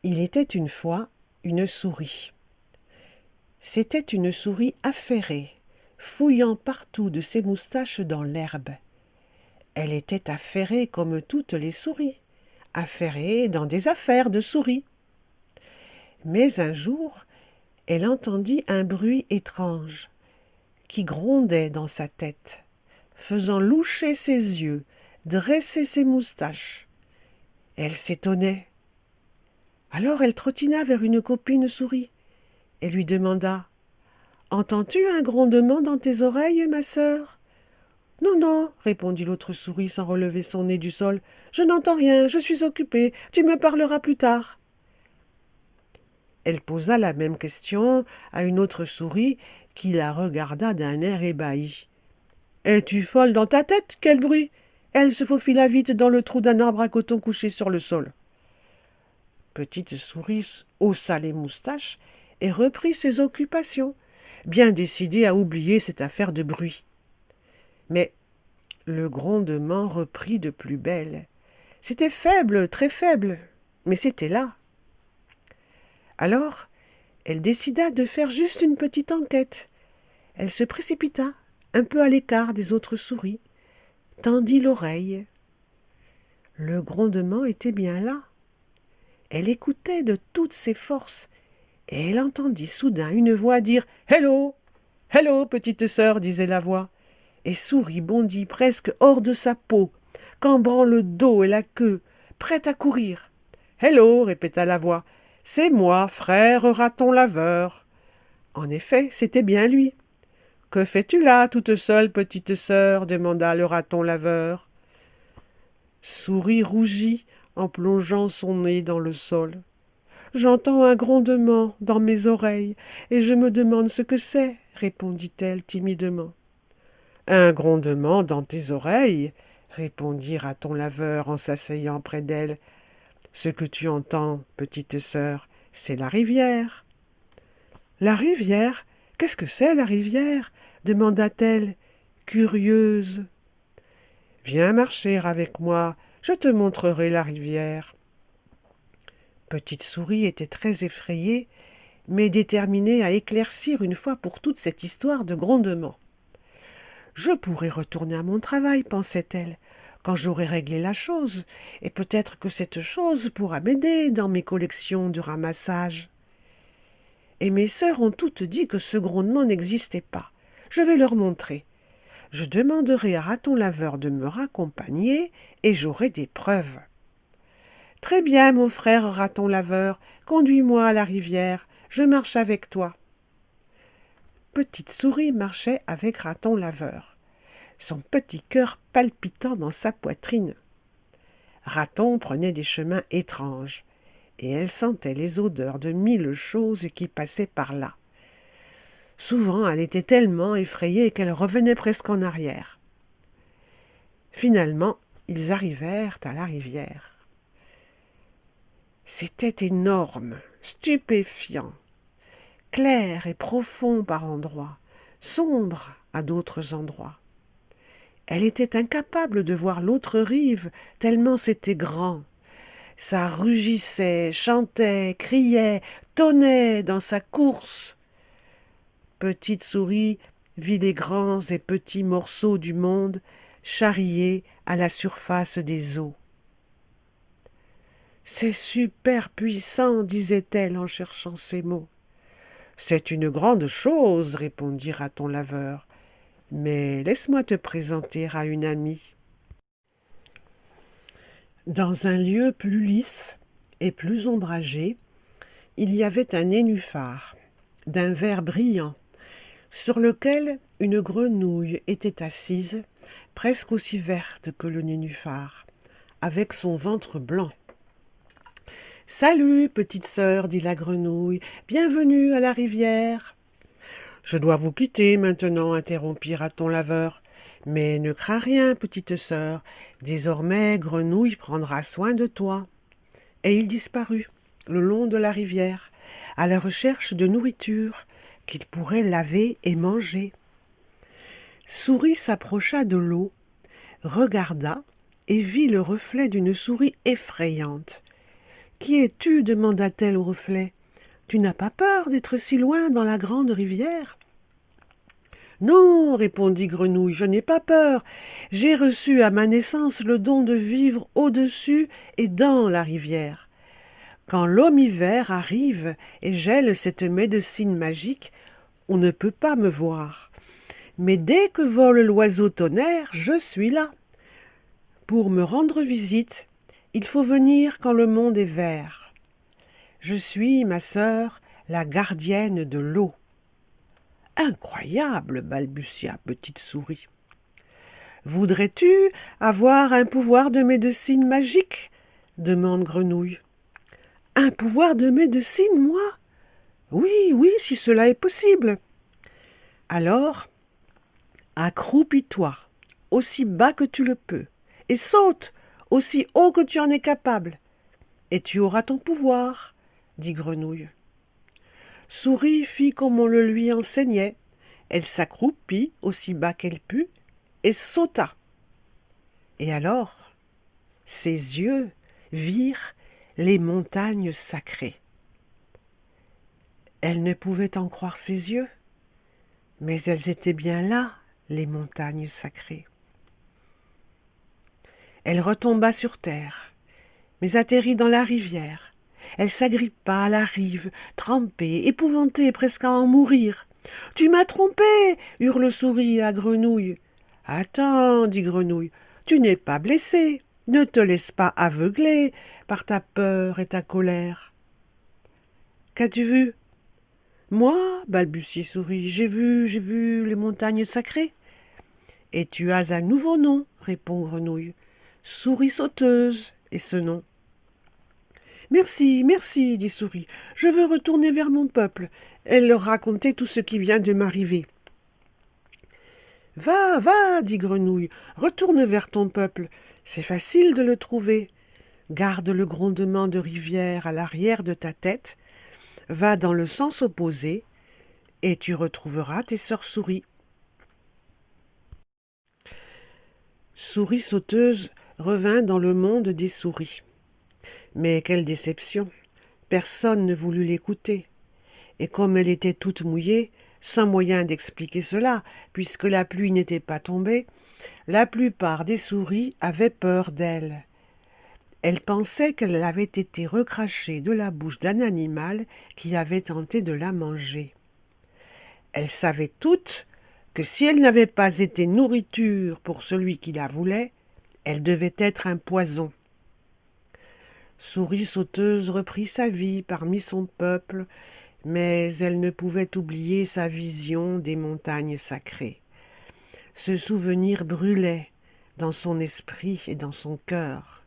Il était une fois une souris. C'était une souris affairée, fouillant partout de ses moustaches dans l'herbe. Elle était affairée comme toutes les souris, affairée dans des affaires de souris. Mais un jour, elle entendit un bruit étrange qui grondait dans sa tête, faisant loucher ses yeux, dresser ses moustaches. Elle s'étonnait. Alors elle trottina vers une copine souris et lui demanda « Entends-tu un grondement dans tes oreilles, ma sœur ?»« Non, non, répondit l'autre souris sans relever son nez du sol. Je n'entends rien, je suis occupée, tu me parleras plus tard. » Elle posa la même question à une autre souris qui la regarda d'un air ébahi. « Es-tu folle dans ta tête? Quel bruit ?» Elle se faufila vite dans le trou d'un arbre à coton couché sur le sol. Petite souris haussa les moustaches et reprit ses occupations, bien décidée à oublier cette affaire de bruit. Mais le grondement reprit de plus belle. C'était faible, très faible, mais c'était là. Alors, elle décida de faire juste une petite enquête. Elle se précipita, un peu à l'écart des autres souris, tendit l'oreille. Le grondement était bien là. Elle écoutait de toutes ses forces, et elle entendit soudain une voix dire « Hello ! Hello, petite sœur !» disait la voix. Et Souris bondit presque hors de sa peau, cambrant le dos et la queue, prête à courir. « Hello !» répéta la voix. « C'est moi, frère raton laveur. » En effet, c'était bien lui. « Que fais-tu là, toute seule, petite sœur ?» demanda le raton laveur. Souris rougit en plongeant son nez dans le sol. « J'entends un grondement dans mes oreilles, et je me demande ce que c'est, » répondit-elle timidement. « Un grondement dans tes oreilles ?» répondit Raton laveur en s'asseyant près d'elle. « Ce que tu entends, petite sœur, c'est la rivière. »« La rivière? Qu'est-ce que c'est, la rivière ?» demanda-t-elle, curieuse. « Viens marcher avec moi, je te montrerai la rivière. » Petite Souris était très effrayée, mais déterminée à éclaircir une fois pour toutes cette histoire de grondement. « Je pourrai retourner à mon travail, pensait-elle, quand j'aurai réglé la chose, et peut-être que cette chose pourra m'aider dans mes collections de ramassage. Et mes sœurs ont toutes dit que ce grondement n'existait pas. Je vais leur montrer. Je demanderai à Raton laveur de me raccompagner et j'aurai des preuves. « Très bien, mon frère Raton laveur, conduis-moi à la rivière, je marche avec toi. » Petite Souris marchait avec Raton laveur, son petit cœur palpitant dans sa poitrine. Raton prenait des chemins étranges, et elle sentait les odeurs de 1000 choses qui passaient par là. Souvent, elle était tellement effrayée qu'elle revenait presque en arrière. Finalement, ils arrivèrent à la rivière. C'était énorme, stupéfiant, clair et profond par endroits, sombre à d'autres endroits. Elle était incapable de voir l'autre rive, tellement c'était grand. Ça rugissait, chantait, criait, tonnait dans sa course. Petite Souris vit les grands et petits morceaux du monde charriés à la surface des eaux. « C'est super puissant, disait-elle en cherchant ses mots. « C'est une grande chose, répondit Raton laveur, mais laisse-moi te présenter à une amie. » Dans un lieu plus lisse et plus ombragé, il y avait un nénuphar, d'un vert brillant, sur lequel une grenouille était assise, presque aussi verte que le nénuphar, avec son ventre blanc. « Salut, petite sœur, dit la grenouille, bienvenue à la rivière. »« Je dois vous quitter maintenant, interrompit Raton laveur. Mais ne crains rien, petite sœur, désormais Grenouille prendra soin de toi. » Et il disparut le long de la rivière, à la recherche de nourriture qu'il pourrait laver et manger. Souris s'approcha de l'eau, regarda et vit le reflet d'une souris effrayante, Qui es-tu demanda-t-elle au reflet. Tu n'as pas peur d'être si loin dans la grande rivière? Non, répondit Grenouille, je n'ai pas peur. J'ai reçu à ma naissance le don de vivre au-dessus et dans la rivière. Quand l'homme-hiver arrive et gèle cette médecine magique, on ne peut pas me voir. Mais dès que vole l'oiseau tonnerre, je suis là. Pour me rendre visite, il faut venir quand le monde est vert. Je suis, ma sœur, la gardienne de l'eau. Incroyable, balbutia Petite Souris. Voudrais-tu avoir un pouvoir de médecine magique? Demande Grenouille. Un pouvoir de médecine, moi? Oui, oui, si cela est possible. Alors, accroupis-toi, aussi bas que tu le peux, et saute, aussi haut que tu en es capable, et tu auras ton pouvoir, dit Grenouille. Souris fit comme on le lui enseignait. Elle s'accroupit aussi bas qu'elle put, et sauta. Et alors, ses yeux virent les montagnes sacrées. Elle ne pouvait en croire ses yeux, mais elles étaient bien là, les montagnes sacrées. Elle retomba sur terre, mais atterrit dans la rivière. Elle s'agrippa à la rive, trempée, épouvantée, presque à en mourir. « Tu m'as trompée !» hurle Souris à Grenouille. « Attends, dit Grenouille, tu n'es pas blessée. Ne te laisse pas aveugler par ta peur et ta colère. »« Qu'as-tu vu ?»« Moi, balbutiait Souris, j'ai vu les montagnes sacrées. »« Et tu as un nouveau nom, répond Grenouille. Souris sauteuse est ce nom. »« Merci, merci, dit Souris, je veux retourner vers mon peuple. » Elle leur racontait tout ce qui vient de m'arriver. « Va, va, dit Grenouille, retourne vers ton peuple. C'est facile de le trouver. Garde le grondement de rivière à l'arrière de ta tête. Va dans le sens opposé et tu retrouveras tes sœurs souris. » Souris sauteuse revint dans le monde des souris. Mais quelle déception! Personne ne voulut l'écouter. Et comme elle était toute mouillée, sans moyen d'expliquer cela, puisque la pluie n'était pas tombée, la plupart des souris avaient peur d'elle. Elles pensaient qu'elle avait été recrachée de la bouche d'un animal qui avait tenté de la manger. Elles savaient toutes que si elle n'avait pas été nourriture pour celui qui la voulait, elle devait être un poison. Souris sauteuse reprit sa vie parmi son peuple, mais elle ne pouvait oublier sa vision des montagnes sacrées. Ce souvenir brûlait dans son esprit et dans son cœur.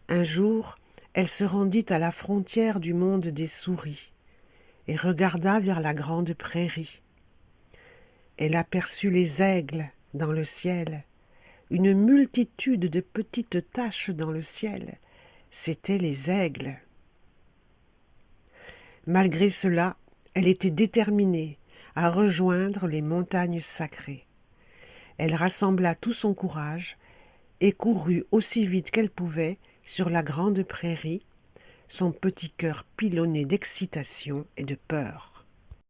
Un jour, elle se rendit à la frontière du monde des souris et regarda vers la grande prairie. Elle aperçut les aigles dans le ciel, une multitude de petites taches dans le ciel. C'étaient les aigles. Malgré cela, elle était déterminée à rejoindre les montagnes sacrées. Elle rassembla tout son courage et courut aussi vite qu'elle pouvait sur la grande prairie, son petit cœur pilonné d'excitation et de peur.